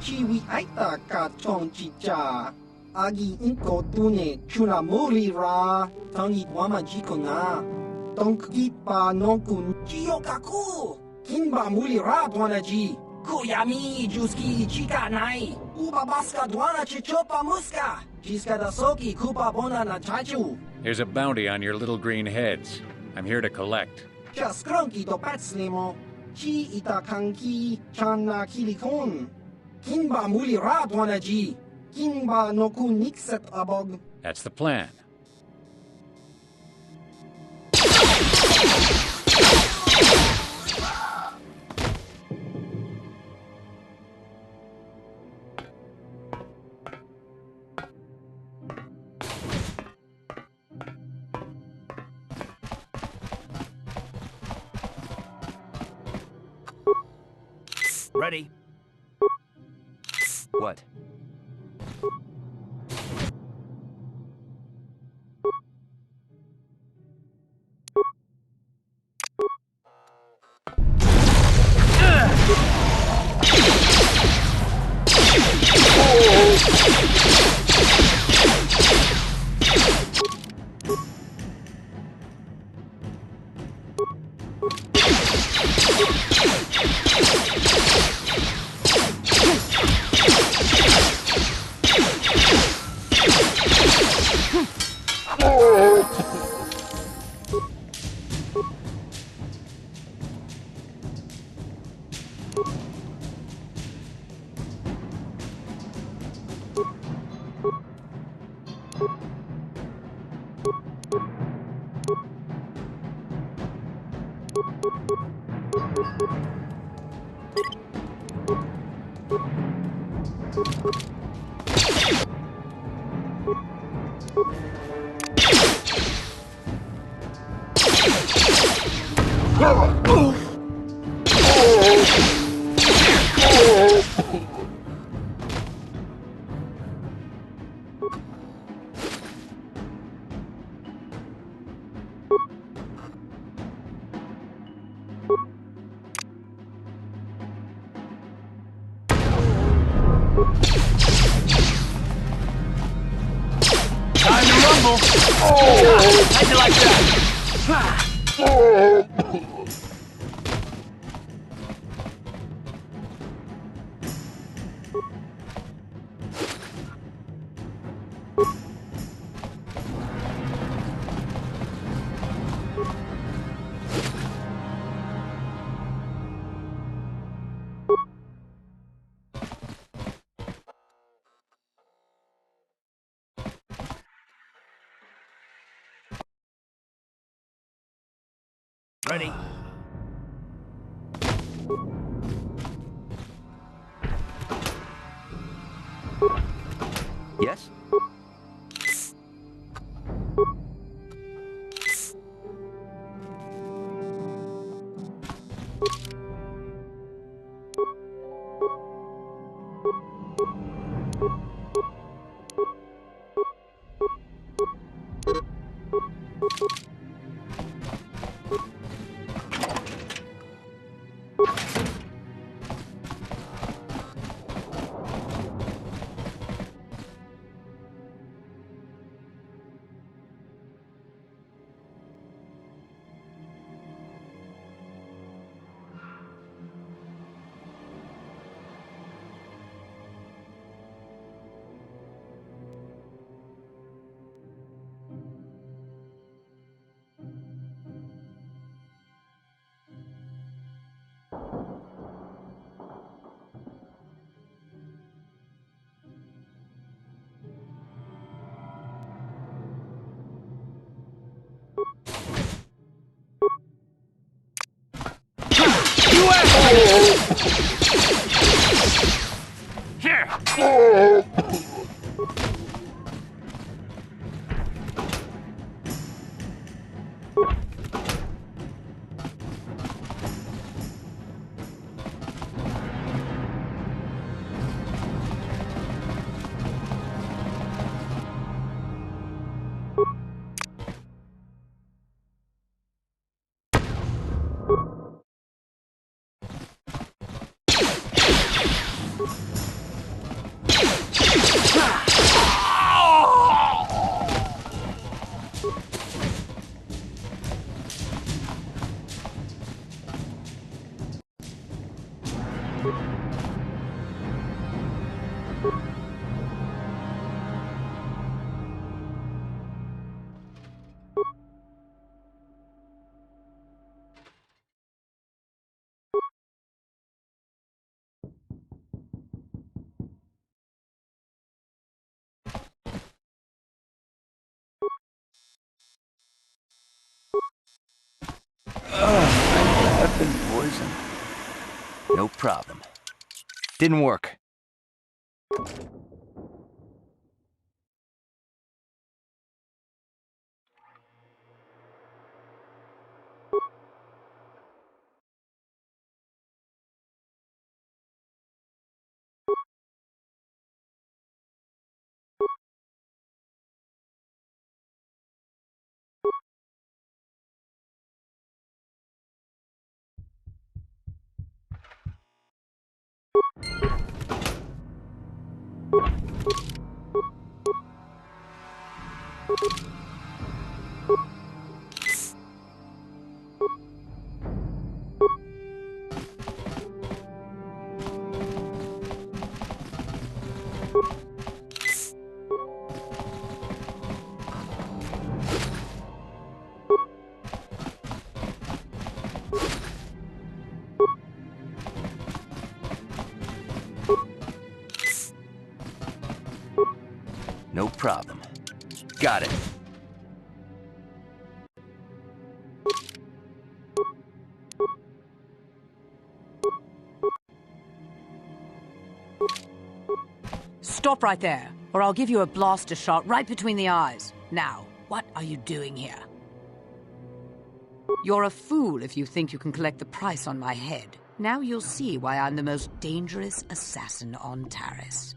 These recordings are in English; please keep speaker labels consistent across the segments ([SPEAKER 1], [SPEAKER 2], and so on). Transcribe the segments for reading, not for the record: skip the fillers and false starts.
[SPEAKER 1] Chiwi aita ka chong chicha. Agi inko tune chuna murira. Tangi wama jiko na. Tonkipa nonkun jiyokaku. Kinba mulira dwanaji. Kuyami juski chika nai. Uba baska dwana chichopa muska. Jiska da soki kupa bona na chachu.
[SPEAKER 2] There's a bounty on your little green heads. I'm here to collect.
[SPEAKER 1] Just cronky to patslimo. Chi itakanki chana kilikon. Kinba mulira dwanaji. Kinba noku nikset abog.
[SPEAKER 2] That's the plan.
[SPEAKER 3] Ready? What? Time to rumble! How'd you like that? Ready? Yes? Here! I've been poisoned. No problem. Didn't work. No problem. Got it.
[SPEAKER 4] Stop right there, or I'll give you a blaster shot right between the eyes. Now, what are you doing here? You're a fool if you think you can collect the price on my head. Now you'll see why I'm the most dangerous assassin on Taris.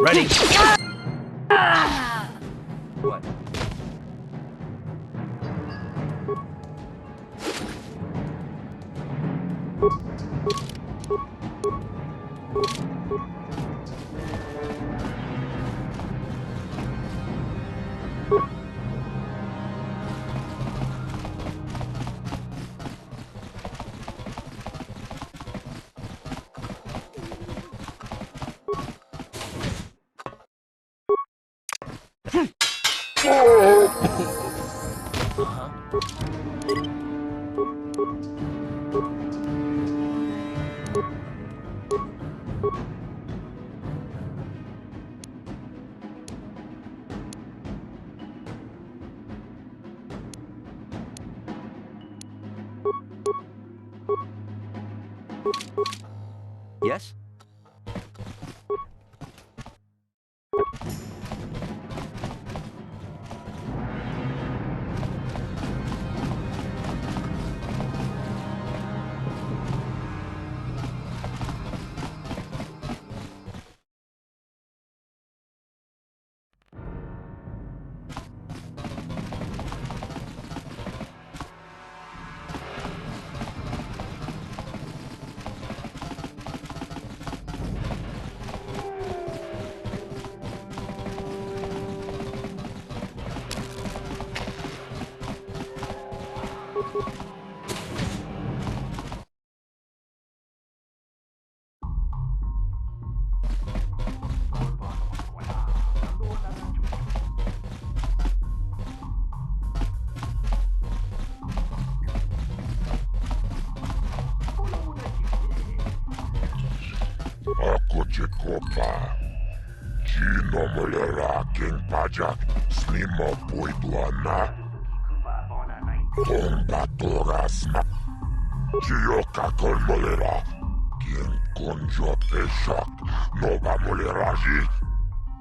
[SPEAKER 3] Ready? What? Yes?
[SPEAKER 5] Ako Jacoba. Kino mulera king pajak slima puidwana. Combatoras ma. Chioka con molera. Quien conjo peshak no va moleraji.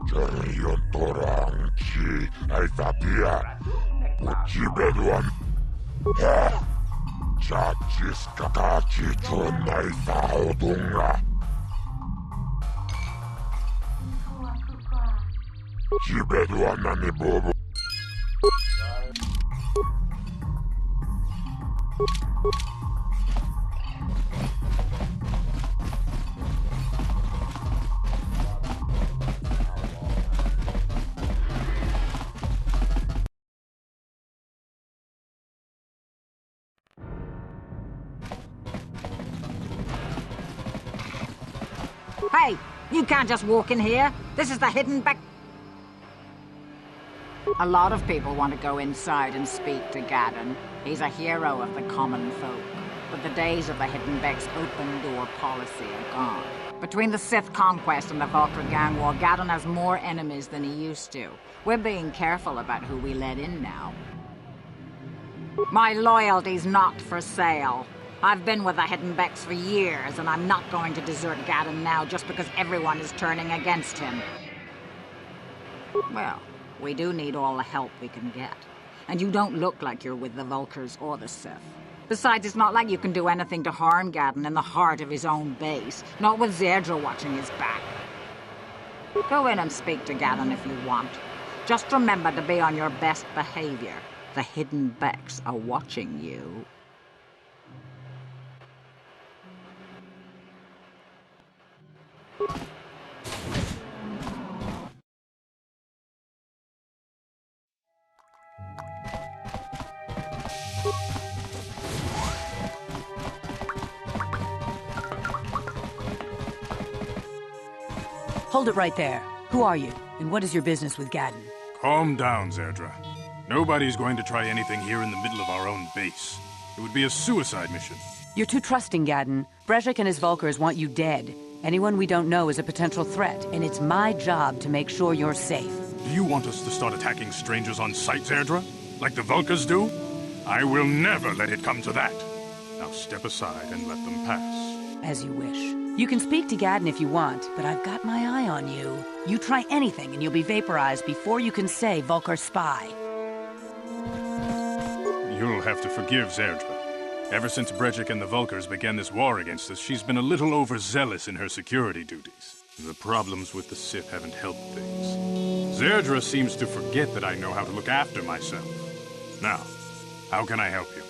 [SPEAKER 5] Jerion torang chi aifapia. Puchibeduan. Chachis kakachi chonai faodunga. Chibeduan nani bobo.
[SPEAKER 6] Hey, you can't just walk in here. This is the hidden back... A lot of people want to go inside and speak to Gaddon. He's a hero of the common folk. But the days of the Hidden Beck's open-door policy are gone. Between the Sith conquest and the Vulcar gang war, Gaddon has more enemies than he used to. We're being careful about who we let in now. My loyalty's not for sale. I've been with the Hidden Becks for years, and I'm not going to desert Gaddon now just because everyone is turning against him. Well, we do need all the help we can get. And you don't look like you're with the Vulcars or the Sith. Besides, it's not like you can do anything to harm Gaddon in the heart of his own base, not with Zerdra watching his back. Go in and speak to Gaddon if you want. Just remember to be on your best behavior. The Hidden Becks are watching you.
[SPEAKER 4] Hold it right there. Who are you, and what is your business with Gaddon?
[SPEAKER 7] Calm down, Zerdra. Nobody's going to try anything here in the middle of our own base. It would be a suicide mission.
[SPEAKER 4] You're too trusting, Gaddon. Brezhik and his Vulcars want you dead. Anyone we don't know is a potential threat, and it's my job to make sure you're safe.
[SPEAKER 7] Do you want us to start attacking strangers on sight, Zerdra? Like the Vulcars do? I will never let it come to that. Now step aside and let them pass.
[SPEAKER 4] As you wish. You can speak to Gaddon if you want, but I've got my eye on you. You try anything and you'll be vaporized before you can say Vulcar spy.
[SPEAKER 7] You'll have to forgive Zerdra. Ever since Brezhik and the Vulcars began this war against us, she's been a little overzealous in her security duties. The problems with the Sith haven't helped things. Zerdra seems to forget that I know how to look after myself. Now, how can I help you?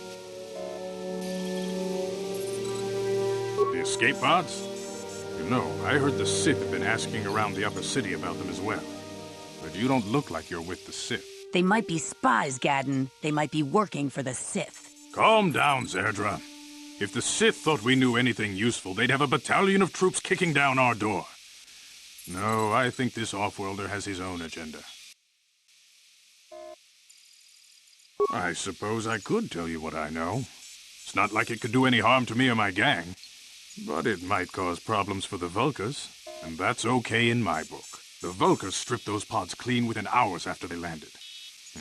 [SPEAKER 7] The escape pods? You know, I heard the Sith have been asking around the Upper City about them as well. But you don't look like you're with the Sith.
[SPEAKER 4] They might be spies, Gaddon. They might be working for the Sith.
[SPEAKER 7] Calm down, Zerdra. If the Sith thought we knew anything useful, they'd have a battalion of troops kicking down our door. No, I think this off-worlder has his own agenda. I suppose I could tell you what I know. It's not like it could do any harm to me or my gang. But it might cause problems for the Vulcars, and that's okay in my book. The Vulcars stripped those pods clean within hours after they landed.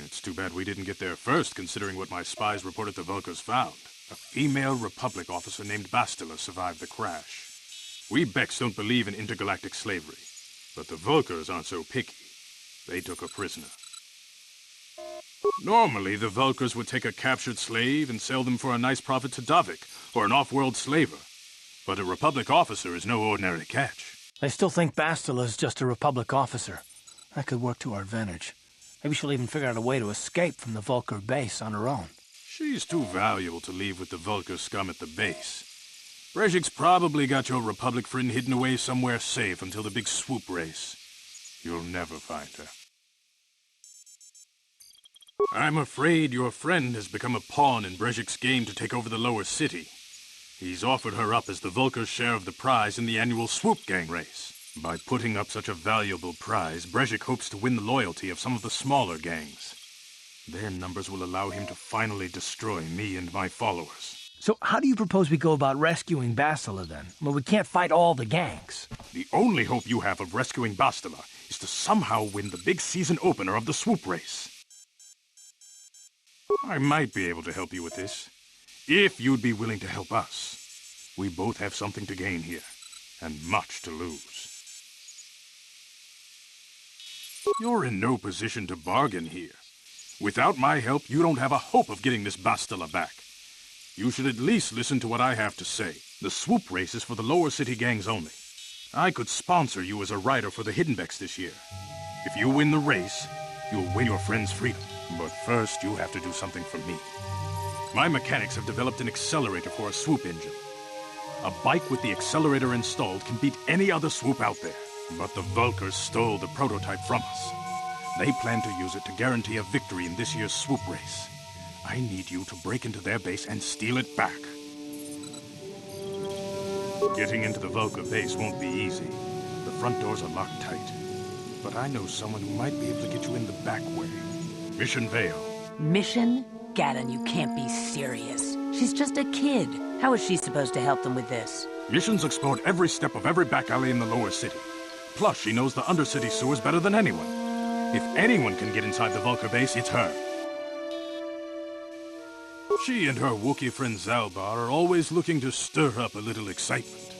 [SPEAKER 7] It's too bad we didn't get there first, considering what my spies reported the Vulcars found. A female Republic officer named Bastila survived the crash. We Becks don't believe in intergalactic slavery, but the Vulcars aren't so picky. They took her prisoner. Normally, the Vulcars would take a captured slave and sell them for a nice profit to Davik, or an off-world slaver. But a Republic officer is no ordinary catch.
[SPEAKER 8] I still think Bastila's just a Republic officer. That could work to our advantage. Maybe she'll even figure out a way to escape from the Vulcar base on her own.
[SPEAKER 7] She's too valuable to leave with the Vulcar scum at the base. Brezhik's probably got your Republic friend hidden away somewhere safe until the big swoop race. You'll never find her. I'm afraid your friend has become a pawn in Brezhik's game to take over the lower city. He's offered her up as the Vulcar's share of the prize in the annual swoop gang race. By putting up such a valuable prize, Brezhik hopes to win the loyalty of some of the smaller gangs. Their numbers will allow him to finally destroy me and my followers.
[SPEAKER 8] So how do you propose we go about rescuing Bastila then? Well, we can't fight all the gangs.
[SPEAKER 7] The only hope you have of rescuing Bastila is to somehow win the big season opener of the swoop race. I might be able to help you with this, if you'd be willing to help us. We both have something to gain here, and much to lose. You're in no position to bargain here. Without my help, you don't have a hope of getting this Bastila back. You should at least listen to what I have to say. The swoop race is for the lower city gangs only. I could sponsor you as a rider for the Hiddenbecks this year. If you win the race, you'll win your friend's freedom. But first, you have to do something for me. My mechanics have developed an accelerator for a swoop engine. A bike with the accelerator installed can beat any other swoop out there. But the Vulkars stole the prototype from us. They plan to use it to guarantee a victory in this year's swoop race. I need you to break into their base and steal it back. Getting into the Vulkar base won't be easy. The front doors are locked tight. But I know someone who might be able to get you in the back way. Mission Vale.
[SPEAKER 4] Mission? Gaddon, you can't be serious. She's just a kid. How is she supposed to help them with this?
[SPEAKER 7] Mission's explored every step of every back alley in the lower city. Plus, she knows the Undercity sewers better than anyone. If anyone can get inside the Vulkar base, it's her. She and her Wookiee friend Zalbar are always looking to stir up a little excitement.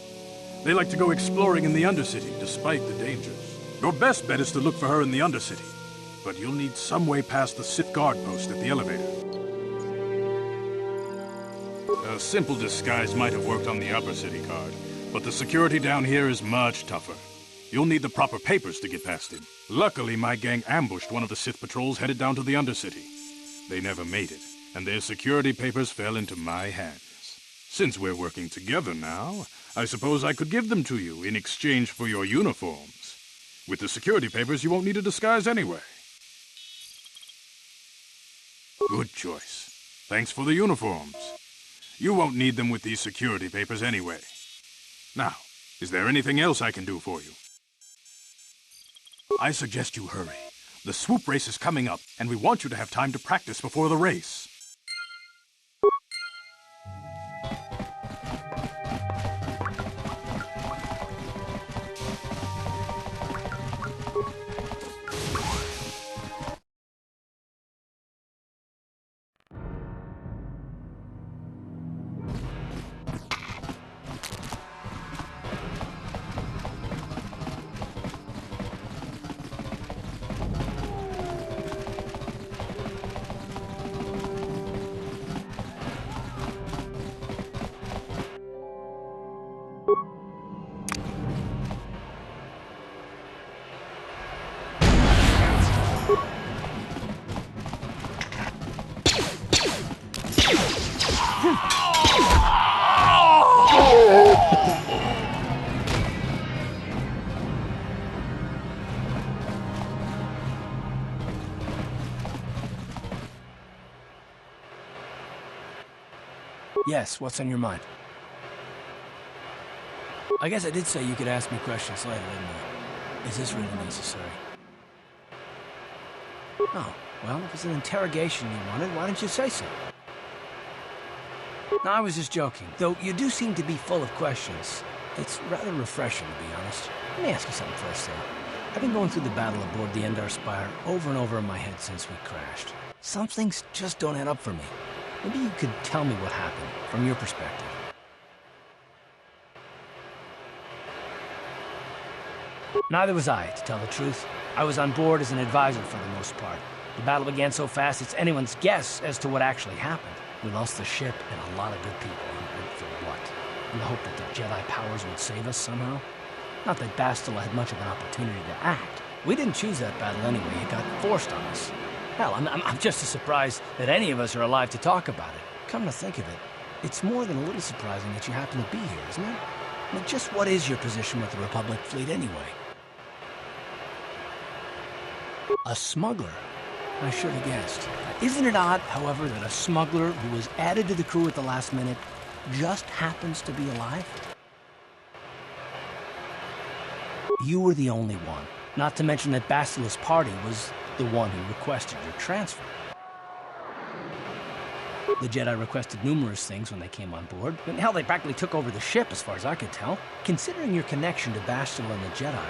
[SPEAKER 7] They like to go exploring in the Undercity, despite the dangers. Your best bet is to look for her in the Undercity. But you'll need some way past the Sith guard post at the elevator. A simple disguise might have worked on the Upper City guard, but the security down here is much tougher. You'll need the proper papers to get past him. Luckily, my gang ambushed one of the Sith patrols headed down to the Undercity. They never made it, and their security papers fell into my hands. Since we're working together now, I suppose I could give them to you in exchange for your uniforms. With the security papers, you won't need a disguise anyway. Good choice. Thanks for the uniforms. You won't need them with these security papers anyway. Now, is there anything else I can do for you? I suggest you hurry. The swoop race is coming up, and we want you to have time to practice before the race.
[SPEAKER 8] Yes, what's on your mind? I guess I did say you could ask me questions later, didn't I? Is this really necessary? Oh, well, if it's an interrogation you wanted, why didn't you say so? No, I was just joking. Though you do seem to be full of questions. It's rather refreshing, to be honest. Let me ask you something first, though. I've been going through the battle aboard the Endar Spire over and over in my head since we crashed. Some things just don't add up for me. Maybe you could tell me what happened, from your perspective. Neither was I, to tell the truth. I was on board as an advisor for the most part. The battle began so fast it's anyone's guess as to what actually happened. We lost the ship and a lot of good people, and for what? In the hope that the Jedi powers would save us somehow? Not that Bastila had much of an opportunity to act. We didn't choose that battle anyway, it got forced on us. Hell, I'm just as surprised that any of us are alive to talk about it. Come to think of it, it's more than a little surprising that you happen to be here, isn't it? I mean, just what is your position with the Republic fleet anyway? A smuggler? I should have guessed. Isn't it odd, however, that a smuggler who was added to the crew at the last minute just happens to be alive? You were the only one. Not to mention that Bastila's party was the one who requested your transfer. The Jedi requested numerous things when they came on board. I mean, hell, they practically took over the ship as far as I could tell. Considering your connection to Bastila and the Jedi,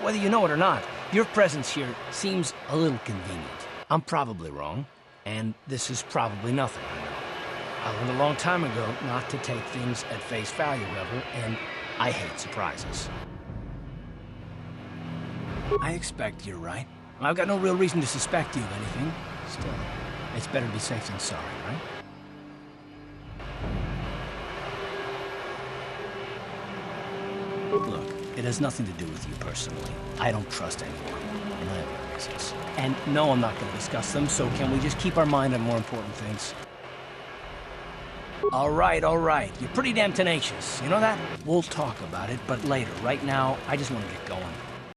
[SPEAKER 8] whether you know it or not, your presence here seems a little convenient. I'm probably wrong, And this is probably nothing, I know. I learned a long time ago not to take things at face value, Rebel, and I hate surprises. I expect you're right. I've got no real reason to suspect you of anything. Still, it's better to be safe than sorry, right? Look, it has nothing to do with you personally. I don't trust anyone, and I have my reasons. And no, I'm not going to discuss them, so can we just keep our mind on more important things? All right. You're pretty damn tenacious. You know that? We'll talk about it, but later. Right now, I just want to get going.